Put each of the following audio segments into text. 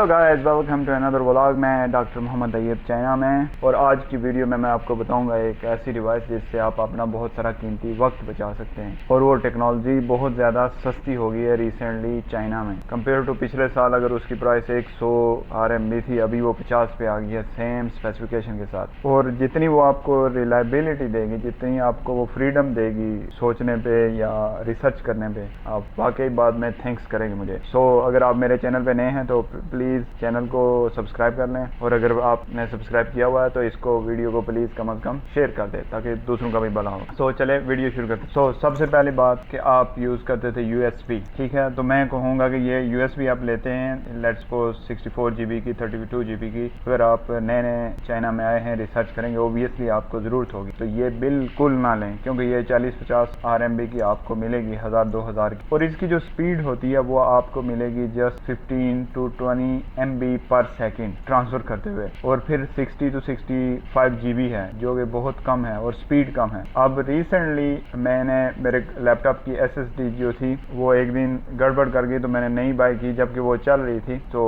Guys, welcome to another vlog. मैं doctor Mohammad Tayyab China में, और आज की वीडियो में मैं आपको बताऊंगा एक ऐसी डिवाइस जिससे आप अपना बहुत सारा कीमती वक्त बचा सकते हैं। और वो टेक्नोलॉजी बहुत ज़्यादा सस्ती हो गई है रिसेंटली चाइना में कंपेयर टू पिछले साल। अगर उसकी प्राइस 100 RMB थी, अभी वो 50 पे आ गई है सेम स्पेसिफिकेशन के साथ। और जितनी वो आपको रिलायबिलिटी देगी, जितनी आपको वो फ्रीडम देगी सोचने पे या रिसर्च करने पे, आप वाकई बाद में थैंक्स करेंगे मुझे। अगर आप मेरे चैनल पे नए हैं तो प्लीज़ चैनल को सब्सक्राइब कर लें, और अगर आपने सब्सक्राइब किया हुआ है तो इसको वीडियो को प्लीज़ कम से कम शेयर कर दें ताकि दूसरों का भी भला हो। चले वीडियो शुरू करते हैं। सबसे पहली बात कि आप यूज़ करते थे USB, ठीक है। तो मैं कहूँगा कि ये USB आप लेते हैं, लेट्स सपोज 64 GB की, 32 GB की। अगर आप नए नए चाइना में आए हैं, रिसर्च करेंगे, ओबियसली आपको ज़रूरत होगी, तो ये बिल्कुल ना लें, क्योंकि ये 40-50 RMB की आपको मिलेगी, 1000-2000 की। और इसकी जो स्पीड होती है वो आपको मिलेगी जस्ट 15 to 20 MB पर सेकेंड ट्रांसफर करते हुए, और फिर 60 to 65 GB है, जो कि बहुत कम है और स्पीड कम है। अब रिसेंटली मैंने मेरे लैपटॉप की SSD जो थी वो एक दिन गड़बड़ कर गई, तो मैंने नई बाई की, जबकि वो चल रही थी, तो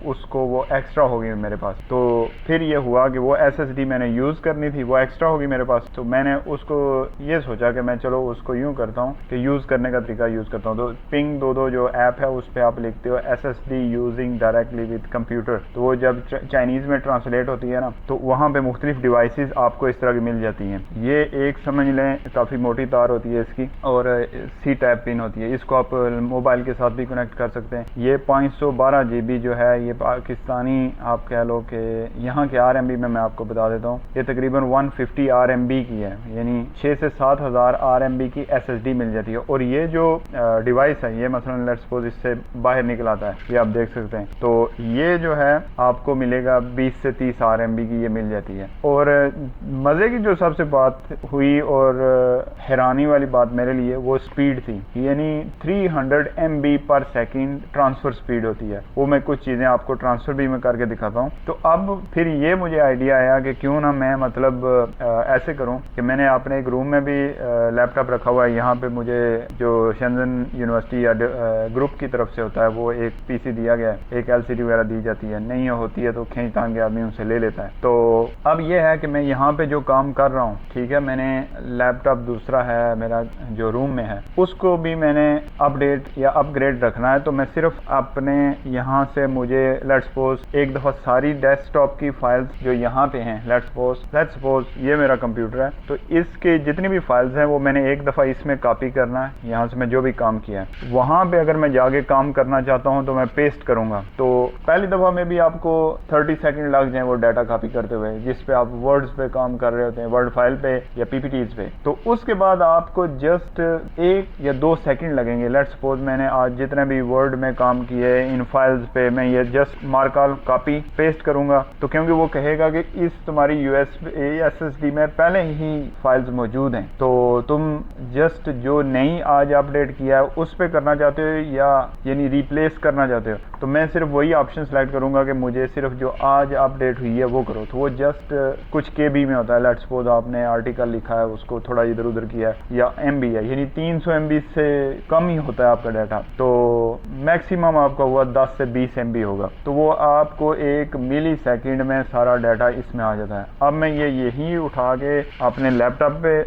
उसको वो एक्स्ट्रा हो गई मेरे पास। तो फिर ये हुआ कि वो SSD मैंने यूज़ करनी थी, वो एक्स्ट्रा हो गई मेरे पास। तो मैंने उसको ये सोचा कि मैं चलो उसको यूँ करता हूँ कि यूज़ करने का तरीका यूज़ करता हूँ। तो पिंग 22 जो ऐप है उस पर आप लिखते हो SSD using directly with computer, तो वो जब चाइनीज़ में ट्रांसलेट होती है ना, तो वहाँ पे मुख्तलिफ डिवाइसेस आपको इस तरह की मिल जाती हैं। ये एक समझ लें काफ़ी मोटी तार होती है इसकी, और C टाइप पिन होती है। इसको आप मोबाइल के साथ भी कनेक्ट कर सकते हैं। ये 512 GB जो है, ये पाकिस्तानी आप कह लो कि यहाँ के RMB में मैं आपको बता देता हूँ, ये तकरीबन 150 RMB की है, यानी 6 से 7 हज़ार RMB की SSD मिल जाती है। और ये जो डिवाइस है, ये मसलन लेट्स सपोज इससे बाहर निकल आता है, ये आप देख सकते हैं, तो ये जो है आपको मिलेगा 20 से 30 RMB की, ये मिल जाती है। और मज़े की जो सबसे बात हुई और हैरानी वाली बात मेरे लिए, वो स्पीड थी, यानी 300 MB पर सेकेंड ट्रांसफ़र स्पीड होती है। वो मैं कुछ चीज़ें आपको ट्रांसफ़र भी मैं करके दिखाता हूँ। तो अब फिर ये मुझे आइडिया आया कि क्यों ना मैं मतलब ऐसे करूँ कि मैंने अपने एक रूम में भी लैपटॉप रखा हुआ है। यहाँ पे मुझे जो शेंजन यूनिवर्सिटी या ग्रुप की तरफ से होता है, वो एक PC दिया गया है, एक LCD वगैरह दी जाती है, नहीं होती है तो खींच तान के आदमी उनसे ले लेता है। तो अब ये है कि मैं यहाँ पे जो काम कर रहा हूँ, ठीक है, मैंने लैपटॉप दूसरा है मेरा जो रूम में है, उसको भी मैंने अपडेट या अपग्रेड रखना है। तो मैं सिर्फ अपने यहाँ से, मुझे लेट्स सपोज एक दफ़ा सारी डेस्कटॉप की फाइल्स जो यहाँ पे हैं, लेट्स सपोज ये मेरा कंप्यूटर है, तो इसके जितनी भी फाइल्स हैं वो मैंने एक दफ़ा इसमें कॉपी करना है। यहाँ से मैं जो भी काम किया है वहाँ पे अगर मैं जाके काम करना चाहता हूँ तो मैं पेस्ट करूँगा। तो पहली दफ़ा में भी आपको 30 सेकंड लग जाए वो डाटा कॉपी करते हुए, जिस पे आप वर्ड्स पे काम कर रहे होते हैं, वर्ड फाइल पे या PPTs पे। तो उसके बाद आपको जस्ट 1 या 2 सेकंड लगेंगे। लेट्स सपोज मैंने आज जितने भी वर्ड में काम किए इन फाइल्स पे, मैं ये जस्ट मार्कल कॉपी पेस्ट करूँगा, तो क्योंकि वो कहेगा कि इस तुम्हारी SSD में पहले ही फाइल्स मौजूद हैं, तो तुम जस्ट जो नई आज अपडेट किया है उस पे करना चाहते हो या यानी रिप्लेस करना चाहते हो, तो मैं सिर्फ वही ऑप्शन सेलेक्ट करूंगा कि मुझे सिर्फ जो आज अपडेट हुई है वो करो। तो वो जस्ट कुछ KB में होता है। लेट्स सपोज आपने आर्टिकल लिखा है, उसको थोड़ा इधर उधर किया है, या MB है, यानी 300 MB से कम ही होता है आपका डाटा। तो मैक्सिमम आपका हुआ 10 से 20 MB होगा, तो वो आपको 1 मिली सेकेंड में सारा डाटा इसमें आ जाता है। अब मैं यही उठा के अपने लैपटॉप पे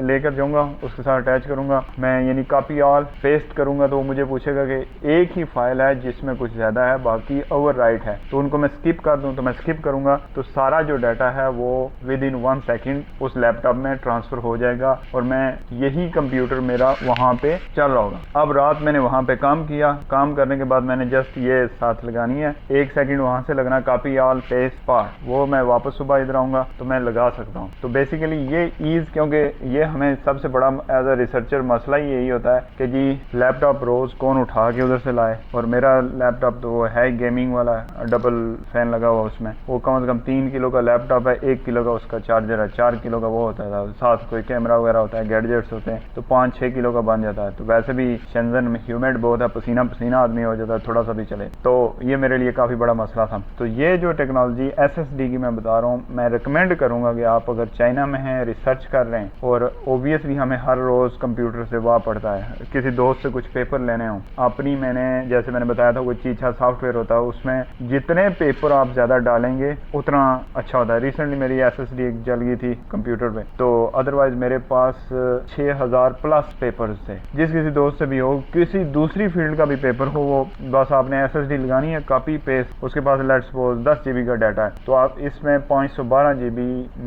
लेकर जाऊंगा, उसके साथ अटैच करूंगा मैं, यानी कॉपी ऑल पेस्ट करूंगा, तो वो मुझे पूछेगा कि एक ही फाइल है जिसमें कुछ ज़्यादा है, बाकी ओवरराइट है, तो उनको मैं स्किप कर दूं, तो मैं स्किप करूंगा, तो सारा जो डाटा है वो विद इन 1 सेकेंड उस लैपटॉप में ट्रांसफ़र हो जाएगा, और मैं यही कंप्यूटर मेरा वहाँ पे चल रहा होगा। अब रात मैंने वहाँ पे काम किया, काम करने के बाद मैंने जस्ट ये साथ लगानी है, 1 सेकेंड वहाँ से लगना, कॉपी ऑल पेस्ट पार, वो मैं वापस सुबह इधर आऊँगा तो मैं लगा सकता हूँ। तो बेसिकली ये ईज़, क्योंकि ये हमें सबसे बड़ा एज अ रिसर्चर मसला ही यही होता है कि जी लैपटॉप रोज़ कौन उठा के उधर से लाए। और मेरा लैपटॉप तो वो है गेमिंग वाला, डबल फैन लगा हुआ उसमें, वो कम से कम 3 किलो का लैपटॉप है, 1 किलो का उसका चार्जर है, 4 किलो का वो होता है, साथ कोई कैमरा वगैरह होता है, गैजेट्स होते हैं, तो 5-6 किलो का बन जाता है। तो वैसे भी शेंजन में ह्यूमिड बहुत है, पसीना पसीना आदमी हो जाता है थोड़ा सा भी चले, तो ये मेरे लिए काफ़ी बड़ा मसला था। तो ये जो टेक्नोलॉजी SSD की मैं बता रहा हूँ, मैं रिकमेंड करूँगा कि आप अगर चाइना में हैं, रिसर्च कर रहे हैं, और ओबियसली हमें हर रोज़ कंप्यूटर से वाह पड़ता है, किसी दोस्त से कुछ पेपर लेने हो, अपनी मैंने जैसे मैंने बताया था कोई चीज़ सॉफ्टवेयर सॉफ्टवेयर होता है उसमें जितने पेपर आप ज़्यादा डालेंगे उतना अच्छा होता है। रिसेंटली मेरी SSD एक जल गई थी कंप्यूटर में, तो अदरवाइज मेरे पास 6000 प्लस पेपर्स थे। जिस किसी दोस्त से भी हो, किसी दूसरी फील्ड का भी पेपर हो, वो बस आपने SSD लगानी है, कॉपी पेस्ट, उसके पास लेट्स सपोज 10 GB का डाटा है तो आप इसमें 512 GB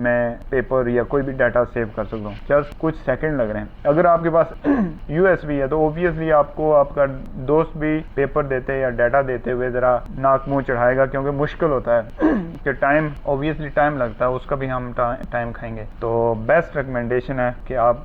में पेपर या कोई भी डाटा सेव कर सकता हूँ। जस्ट कुछ सेकंड लग रहे हैं। अगर आपके पास USB है तो ऑब्वियसली आपको आपका दोस्त भी पेपर देते या डाटा देते हुए जरा नाक मुंह चढ़ाएगा, क्योंकि मुश्किल होता है कि टाइम, ऑब्वियसली टाइम लगता है, उसका भी हम टाइम खाएंगे। तो बेस्ट रिकमेंडेशन है कि आप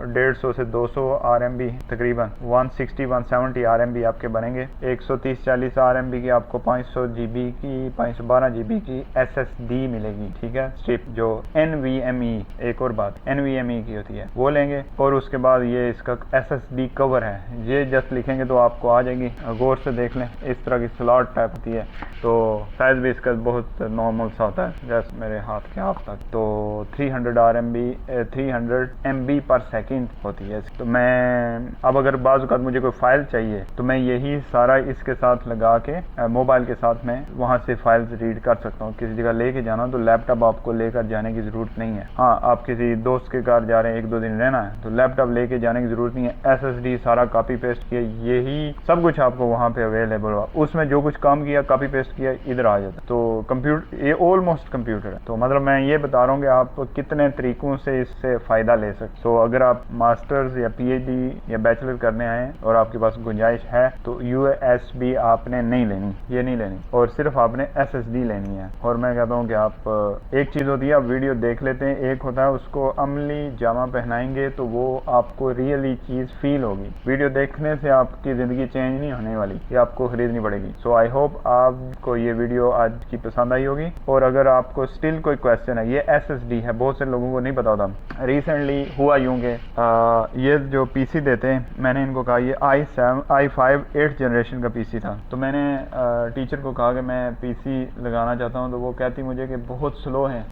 150 से 200 RMB, तकरीबन 160-170 RMB आपके बनेंगे। 130-40 RMB की आपको 500 GB की 512 GB की SSD मिलेगी, ठीक है, स्ट्रिप जो NVMe, एक और बात NVMe की होती है वो लेंगे। और उसके बाद ये इसका SSD कवर है, ये जस्ट लिखेंगे तो आपको आ जाएगी, गौर से देख लें, इस तरह की स्लॉट टाइप होती है। तो साइज भी इसका बहुत नॉर्मल सा होता है, जस्ट मेरे हाथ के हाथ तक। तो 300 MB पर सेकेंड होती है। तो मैं अब अगर बाज़ औक़ात मुझे कोई फाइल चाहिए तो मैं यही सारा इसके साथ लगा के मोबाइल के साथ मैं वहाँ से फाइल्स रीड कर सकता हूँ। किसी जगह लेके जाना तो लैपटॉप आपको लेकर जाने की ज़रूरत नहीं है। हाँ, आप किसी दोस्त के घर जा रहे हैं, 1-2 दिन रहना है तो लैपटॉप लेके जाने की ज़रूरत नहीं है। SSD सारा कॉपी पेस्ट किया, यही सब कुछ आपको वहाँ पे अवेलेबल हुआ, उसमें जो कुछ काम किया कॉपी पेस्ट किया इधर आ जाता। तो कंप्यूटर ये ऑलमोस्ट कंप्यूटर है। तो मतलब मैं ये बता रहा हूँ कि आप कितने तरीकों से इससे फ़ायदा ले सकते। तो अगर आप मास्टर्स या PhD या बैचलर करने आए और आपके पास गुंजाइश है तो USB आपने नहीं लेनी, ये नहीं लेनी, और सिर्फ आपने SSD लेनी है। और मैं कहता हूँ कि आप एक चीज़ होती है, आप वीडियो देख लेते हैं, एक होता है उसको अमली जामा पहनाएंगे तो वो आपको रियली चीज़ फील होगी। वीडियो देखने से आपकी ज़िंदगी चेंज नहीं होने वाली, ये आपको खरीदनी पड़ेगी। सो आई होप आपको ये वीडियो आज की पसंद आई होगी। और अगर आपको स्टिल कोई क्वेश्चन है, ये SSD है, बहुत से लोगों को नहीं पता होता। रिसेंटली हुआ यूं कि ये जो PC देते हैं, मैंने इनको कहा ये i5 8th जनरेशन का PC था। तो मैंने टीचर को कहा कि मैं PC लगाना चाहता हूं, तो वो कहती मुझे कि बहुत स्लो है।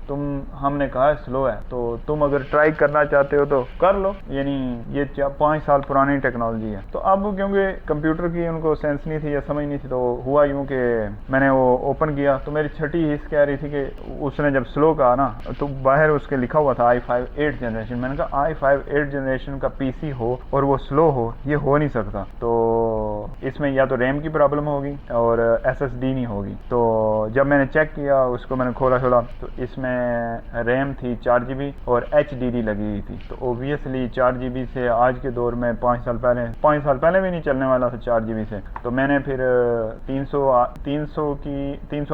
हमने कहा स्लो है तो तुम अगर ट्राई करना चाहते हो तो कर लो, यानी ये 5 साल पुरानी टेक्नोलॉजी है। तो अब क्योंकि कंप्यूटर की उनको सेंस नहीं थी या समझ नहीं थी, तो हुआ यूं कि मैंने वो ओपन किया तो मेरी छठी हिस्स कह रही थी कि उसने जब स्लो कहा ना तो बाहर उसके लिखा हुआ था i5 8th जनरेशन। मैंने कहा i5 8th जनरेशन का PC हो और वो स्लो हो, ये हो नहीं सकता। तो इसमें या तो रैम की प्रॉब्लम होगी और SSD नहीं होगी। तो जब मैंने चेक किया, उसको मैंने खोला तो इसमें रैम थी 4 GB और HDD लगी हुई थी। तो ओबियसली 4 GB से आज के दौर में 5 साल पहले भी नहीं चलने वाला था 4 GB से। तो मैंने फिर 300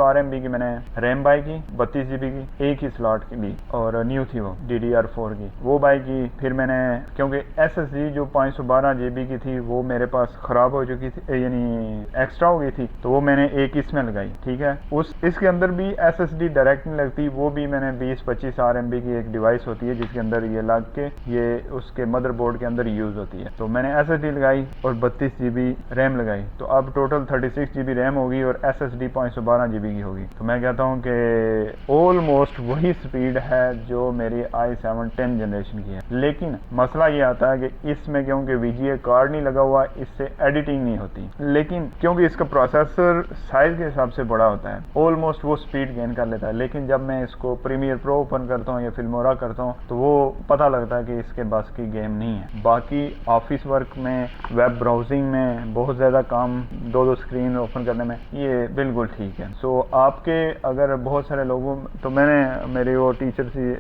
RMB की मैंने रैम बाई की, 32 GB की, एक ही स्लॉट की ली और न्यू थी वो DDR4 की, वो बाई की। फिर मैंने, क्योंकि SSD जो 512 GB की थी वो मेरे पास ख़राब हो चुकी थी, यानी एक्स्ट्रा हो गई थी, तो वो मैंने एक इसमें लगाई, ठीक है। इसके अंदर भी SSD डायरेक्ट नहीं लगती, वो भी मैंने 20-25 RMB की एक डिवाइस होती है जिसके अंदर ये लग के ये उसके मदरबोर्ड के अंदर यूज़ होती है। तो मैंने SSD लगाई और 32 GB रैम लगाई, तो अब टोटल 36 GB रैम होगी और SSD 512 GB की होगी। तो मैं कहता हूँ कि ऑलमोस्ट वही स्पीड है जो मेरी i7 10th जनरेशन की है। लेकिन मसला ये आता है कि इसमें क्योंकि VGA कार्ड नहीं लगा हुआ, इससे एडिटिंग नहीं होती। लेकिन क्योंकि इसका प्रोसेसर साइज के हिसाब से बड़ा होता है, ऑलमोस्ट वो स्पीड गेन कर लेता है। लेकिन जब मैं इसको प्रीमियर प्रो ओपन करता हूँ या फिल्मोरा करता हूँ तो वो पता लगता है कि इसके बस की गेम नहीं है। बाकी ऑफिस वर्क में, वेब ब्राउजिंग में, बहुत ज़्यादा काम 2-2 स्क्रीन ओपन करने में ये बिल्कुल ठीक है। सो आपके अगर बहुत सारे लोगों, तो मैंने मेरी वो टीचर सी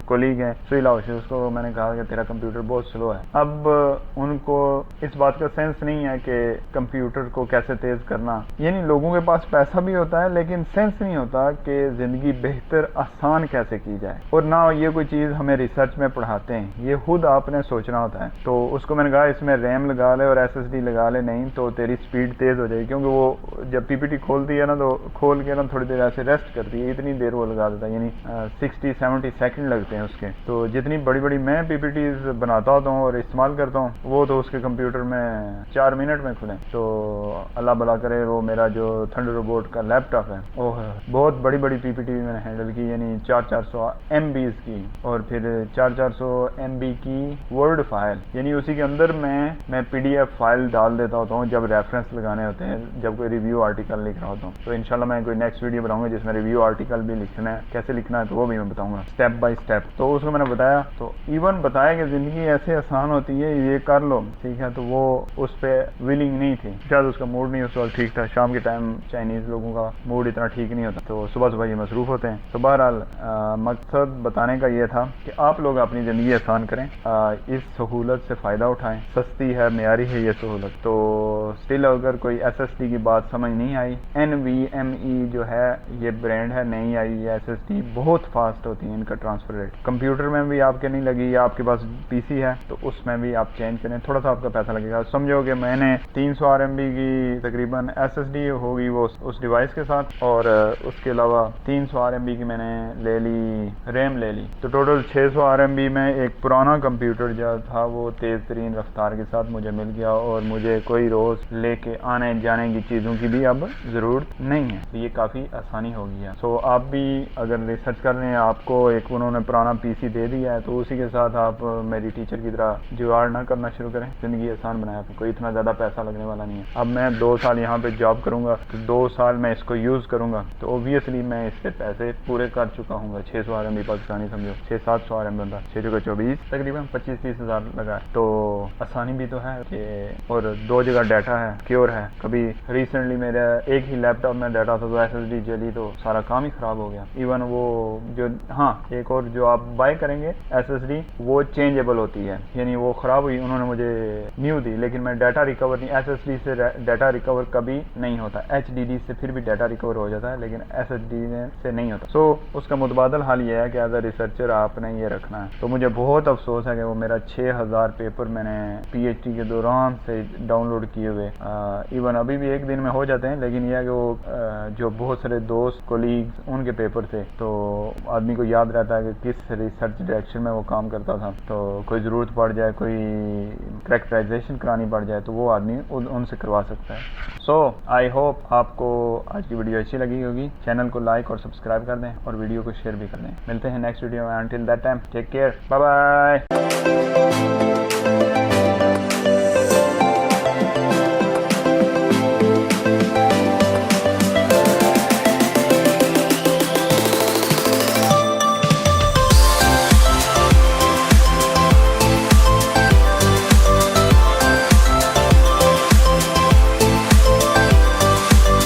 कोलीग हैं सुईला, उसको मैंने कहा कि तेरा कंप्यूटर बहुत स्लो है। अब उनको इस बात का सेंस नहीं है कि कंप्यूटर को कैसे तेज़ करना, यानी लोगों के पास पैसा भी होता है लेकिन सेंस नहीं होता कि ज़िंदगी बेहतर आसान कैसे की जाए। और ना ये कोई चीज़ हमें रिसर्च में पढ़ाते हैं, ये खुद आपने सोचना होता है। तो उसको मैंने कहा इसमें रैम लगा ले और SSD लगा ले, नहीं तो तेरी स्पीड तेज़ हो जाएगी। क्योंकि वो जब PPT खोलती है ना तो खोल के ना थोड़ी देर ऐसे रेस्ट करती है, इतनी देर वो लगा देता होता है, यानी 60-70 सेकंड लगते हैं उसके। तो जितनी बड़ी बड़ी मैं पीपीटीज बनाता होता हूँ और इस्तेमाल करता हूँ वो तो उसके कंप्यूटर में 4 मिनट में खुले। तो अल्लाह भला करे वो मेरा जो थंडरबोल्ट का लैपटॉप है वो बहुत बड़ी बड़ी पीपीटी मैंने हैंडल की, यानी 400 MB की, और फिर 400 MB की वर्ड फाइल, यानी उसी के अंदर मैं PDF फाइल डाल देता होता हूँ जब रेफरेंस लगाने होते हैं, जब कोई रिव्यू आर्टिकल लिख रहा होता हूँ। तो इंशाल्लाह मैं कोई नेक्स्ट वीडियो बनाऊंगा जिसमें रिव्यू आर्टिकल भी लिखना है, कैसे लिखना है तो वो भी मैं बताऊंगा स्टेप बाय स्टेप। तो उसको मैंने बताया, तो इवन बताया कि जिंदगी ऐसे आसान होती है, ये कर लो, ठीक है। तो वो उस पर विलिंग नहीं थी, शायद उसका मूड नहीं उस वक्त ठीक था। शाम के टाइम चाइनीज लोगों का मूड इतना ठीक नहीं होता, तो सुबह सुबह ये मसरूफ होते हैं। तो बहरहाल मकसद बताने का ये था कि आप लोग अपनी ज़िंदगी आसान करें, इस सहूलत से फ़ायदा उठाएं। सस्ती है, मेयारी है ये सहूलत। तो स्टिल अगर कोई SSD की बात समझ नहीं आई, NVMe जो है ये ब्रांड है, नहीं आई ये SSD, बहुत फास्ट होती है इनका ट्रांसफर रेट। कंप्यूटर में भी आपके नहीं लगी, या आपके पास PC है तो उसमें भी आप चेंज करें, थोड़ा सा आपका पैसा लगेगा। समझो कि मैंने 300 RMB की तकरीबन SSD होगी वो उस डिवाइस के साथ, और उसके अलावा 300 RMB की मैंने ले ली रैम ले ली, तो टोटल 600 RMB में एक पुराना कंप्यूटर जो था वो तेज़ तरीन रफ्तार के साथ मुझे मिल गया, और मुझे कोई रोज़ लेके आने जाने की चीज़ों की भी अब ज़रूरत नहीं है। तो ये काफ़ी आसानी हो गई है। सो आप भी अगर रिसर्च कर रहे हैं, आपको एक उन्होंने पुराना PC दे दिया है, तो उसी के साथ आप मेरी टीचर की तरह जुगाड़ ना करना शुरू करें, ज़िंदगी आसान बनाए। आपको कोई इतना ज़्यादा पैसा लगने वाला नहीं है। अब मैं 2 साल यहाँ पे जॉब करूँगा, तो 2 साल मैं इसको यूज़ करूँगा, तो ओबियसली मैं इससे पैसे पूरे कर चुका हूँ। 600 RMB पाकिस्तानी समझो, 600-700 RMB बनता, 6 का 24, तकरीबन 25-30 हज़ार लगा। तो आसानी भी तो है कि, और 2 जगह डाटा है, सिक्योर है। कभी रिसेंटली मेरा एक ही लैपटॉप में डाटा था तो SSD जली तो सारा काम ही खराब हो गया। इवन वो जो, हाँ एक और जो आप बाय करेंगे SSD वो चेंजेबल होती है, यानी वो ख़राब हुई, उन्होंने मुझे न्यू दी, लेकिन मैं डाटा रिकवर नहीं, SSD से डाटा रिकवर कभी नहीं होता। HDD से फिर भी डाटा रिकवर हो जाता है, लेकिन SSD से नहीं होता। सो उसका मुतबादल हाल ये है कि एज अ रिसर्चर आपने ये रखना है। तो मुझे बहुत अफसोस है कि वो मेरा 6000 पेपर मैंने PhD के दौरान से डाउनलोड किए हुए, इवन अभी भी एक दिन में हो जाते हैं, लेकिन यह है कि वो जो बहुत सारे दोस्त कोलीग्स उनके पेपर थे, तो आदमी को याद रहता है कि किस रिसर्च डायरेक्शन में वो काम करता था। तो कोई ज़रूरत पड़ जाए, कोई करैक्टराइजेशन करानी पड़ जाए, तो वो आदमी उनसे करवा सकता है। सो आई होप आपको आज की वीडियो अच्छी लगी होगी। चैनल को लाइक और सब्सक्राइब कर दें और वीडियो को शेयर भी कर दें। मिलते हैं नेक्स्ट वीडियो में। Until that time take care, bye bye.